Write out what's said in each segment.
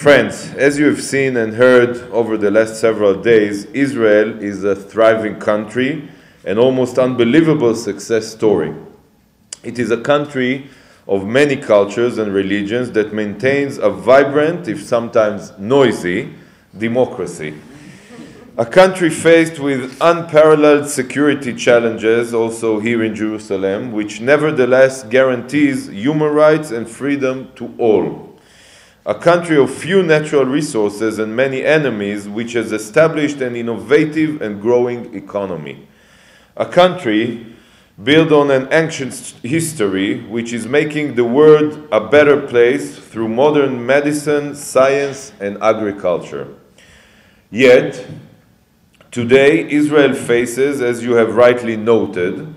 Friends, as you have seen and heard over the last several days, Israel is a thriving country, an almost unbelievable success story. It is a country of many cultures and religions that maintains a vibrant, if sometimes noisy, democracy. A country faced with unparalleled security challenges, also here in Jerusalem, which nevertheless guarantees human rights and freedom to all. A country of few natural resources and many enemies, which has established an innovative and growing economy. A country built on an ancient history, which is making the world a better place through modern medicine, science, and agriculture. Yet, today, Israel faces, as you have rightly noted,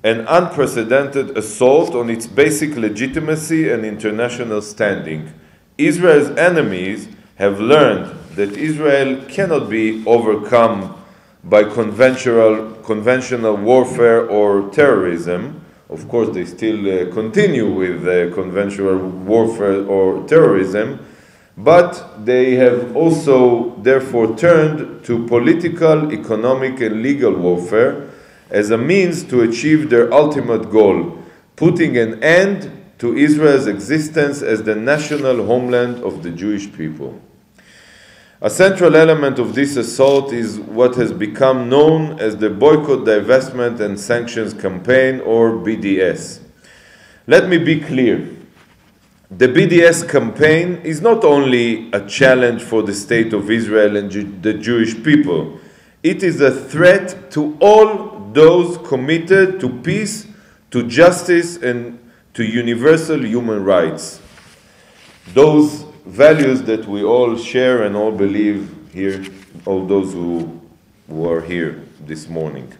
an unprecedented assault on its basic legitimacy and international standing. Israel's enemies have learned that Israel cannot be overcome by conventional warfare or terrorism. Of course, they still continue with conventional warfare or terrorism, but they have also therefore turned to political, economic, and legal warfare as a means to achieve their ultimate goal, putting an end to Israel's existence as the national homeland of the Jewish people. A central element of this assault is what has become known as the Boycott, Divestment and Sanctions Campaign, or BDS. Let me be clear. The BDS campaign is not only a challenge for the state of Israel and the Jewish people. It is a threat to all those committed to peace, to justice, and to universal human rights. Those values that we all share and all believe here, all those who are here this morning.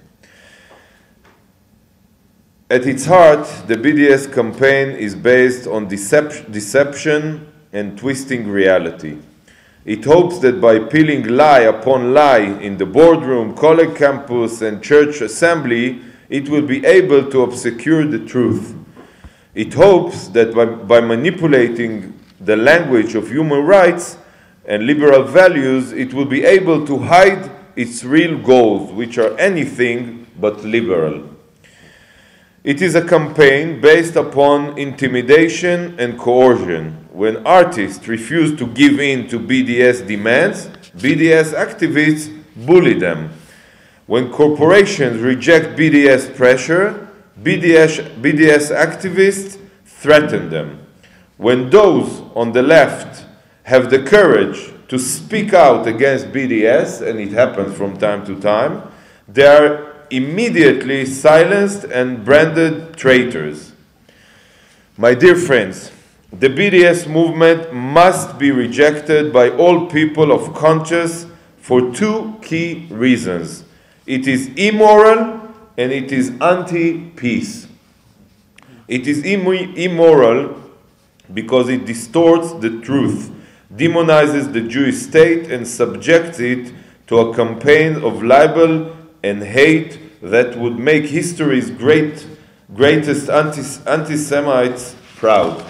At its heart, the BDS campaign is based on deception and twisting reality. It hopes that by peeling lie upon lie in the boardroom, college campus, and church assembly, it will be able to obscure the truth. It hopes that by manipulating the language of human rights and liberal values, it will be able to hide its real goals, which are anything but liberal. It is a campaign based upon intimidation and coercion. When artists refuse to give in to BDS demands, BDS activists bully them. When corporations reject BDS pressure, BDS activists threaten them. When those on the left have the courage to speak out against BDS, and it happens from time to time, they are immediately silenced and branded traitors. My dear friends, the BDS movement must be rejected by all people of conscience for two key reasons. It is immoral and it is anti-peace. It is immoral because it distorts the truth, demonizes the Jewish state, and subjects it to a campaign of libel and hate that would make history's greatest anti-Semites proud.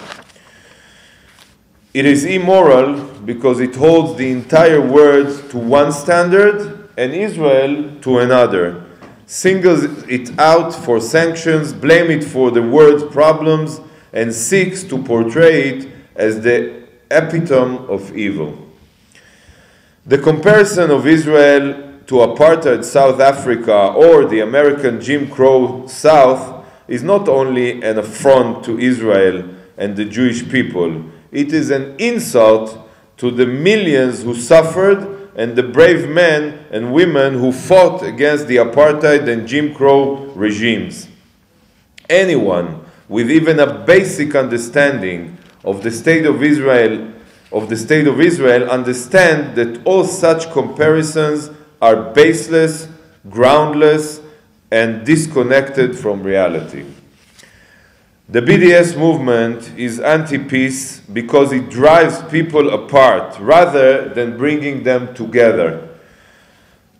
It is immoral because it holds the entire world to one standard and Israel to another, singles it out for sanctions, blame it for the world's problems, and seeks to portray it as the epitome of evil. The comparison of Israel to apartheid South Africa or the American Jim Crow South is not only an affront to Israel and the Jewish people, it is an insult to the millions who suffered and the brave men and women who fought against the apartheid and Jim Crow regimes. Anyone with even a basic understanding of the state of Israel understand that all such comparisons are baseless, groundless, and disconnected from reality. The BDS movement is anti-peace because it drives people apart rather than bringing them together,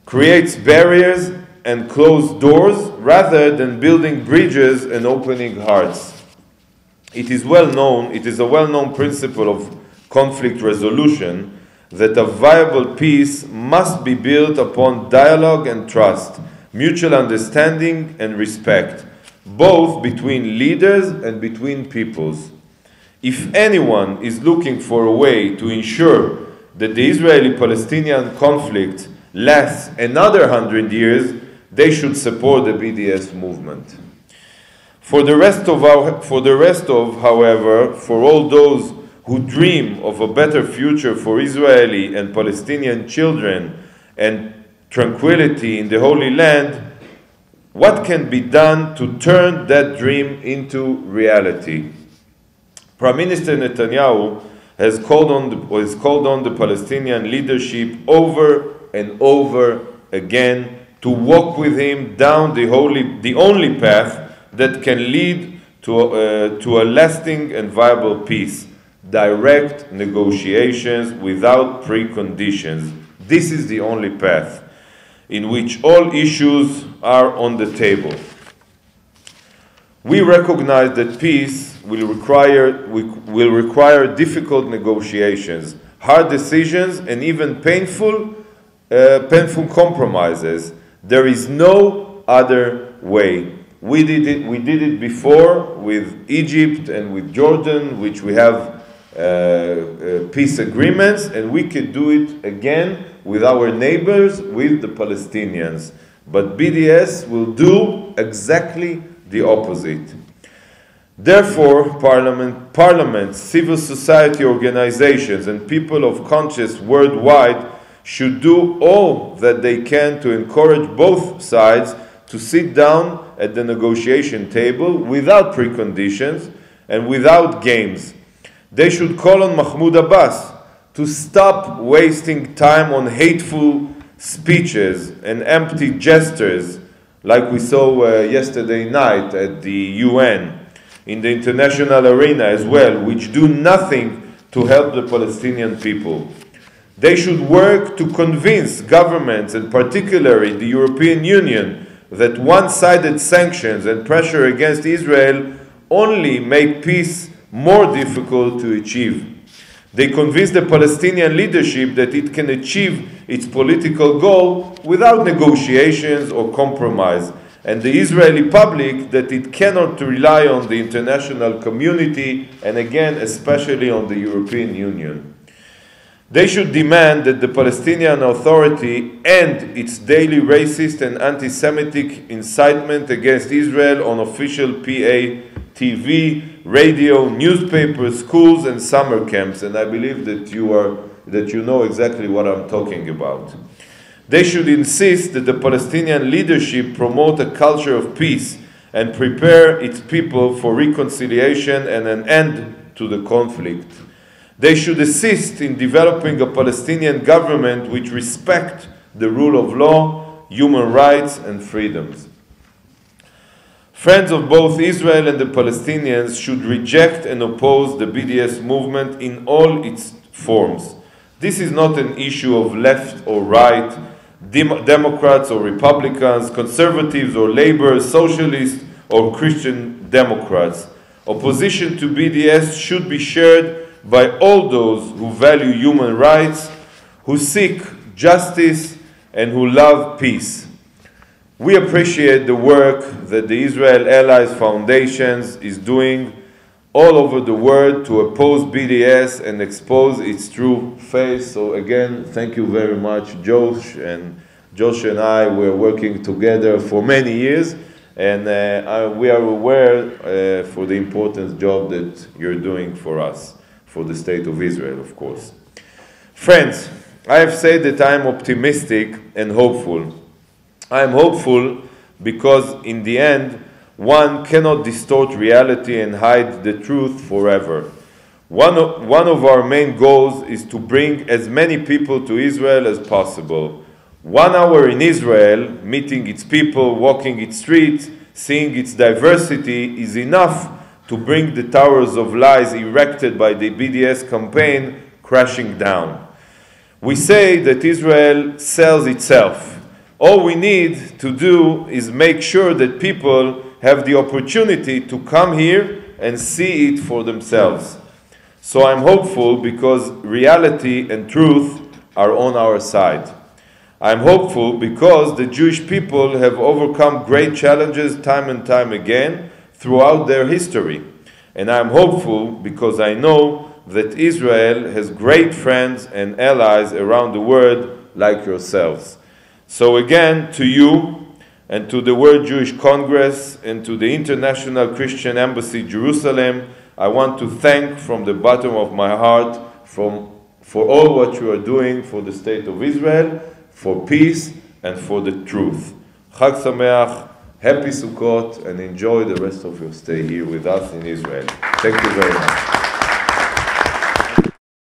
creates barriers and closed doors rather than building bridges and opening hearts. It is a well-known principle of conflict resolution, that a viable peace must be built upon dialogue and trust, mutual understanding and respect, both between leaders and between peoples. If anyone is looking for a way to ensure that the Israeli-Palestinian conflict lasts another 100 years, they should support the BDS movement. For the rest, however, for all those who dream of a better future for Israeli and Palestinian children and tranquility in the Holy Land, what can be done to turn that dream into reality? Prime Minister Netanyahu has called on the Palestinian leadership over and over again to walk with him down the only path that can lead to a lasting and viable peace: direct negotiations without preconditions. This is the only path in which all issues are on the table. We recognize that peace will require difficult negotiations, hard decisions, and even painful compromises. There is no other way. We did it before with Egypt and with Jordan, which we have peace agreements, and we could do it again with our neighbors, with the Palestinians. But BDS will do exactly the opposite. Therefore, parliaments, civil society organizations, and people of conscience worldwide should do all that they can to encourage both sides to sit down at the negotiation table without preconditions and without games. They should call on Mahmoud Abbas to stop wasting time on hateful speeches and empty gestures like we saw yesterday night at the UN, in the international arena as well, which do nothing to help the Palestinian people. They should work to convince governments, and particularly the European Union, that one-sided sanctions and pressure against Israel only make peace more difficult to achieve. They convince the Palestinian leadership that it can achieve its political goal without negotiations or compromise, and the Israeli public that it cannot rely on the international community, and again, especially on the European Union. They should demand that the Palestinian Authority end its daily racist and anti-Semitic incitement against Israel on official PA TV, radio, newspapers, schools, and summer camps. And I believe that you know exactly what I'm talking about. They should insist that the Palestinian leadership promote a culture of peace and prepare its people for reconciliation and an end to the conflict. They should assist in developing a Palestinian government which respects the rule of law, human rights, and freedoms. Friends of both Israel and the Palestinians should reject and oppose the BDS movement in all its forms. This is not an issue of left or right, Democrats or Republicans, conservatives or Labour, socialists or Christian Democrats. Opposition to BDS should be shared by all those who value human rights, who seek justice, and who love peace. We appreciate the work that the Israel Allies Foundation is doing all over the world to oppose BDS and expose its true face. So again, thank you very much, Josh. And Josh and I were working together for many years, and we are aware for the important job that you're doing for us, for the State of Israel, of course. Friends, I have said that I am optimistic and hopeful. I am hopeful because in the end, one cannot distort reality and hide the truth forever. One of our main goals is to bring as many people to Israel as possible. 1 hour in Israel, meeting its people, walking its streets, seeing its diversity is enough to bring the towers of lies erected by the BDS campaign crashing down. We say that Israel sells itself. All we need to do is make sure that people have the opportunity to come here and see it for themselves. So I'm hopeful because reality and truth are on our side. I'm hopeful because the Jewish people have overcome great challenges time and time again throughout their history. And I'm hopeful because I know that Israel has great friends and allies around the world like yourselves. So again, to you and to the World Jewish Congress and to the International Christian Embassy Jerusalem, I want to thank from the bottom of my heart for all what you are doing for the state of Israel, for peace, and for the truth. Chag Sameach, happy Sukkot, and enjoy the rest of your stay here with us in Israel. Thank you very much.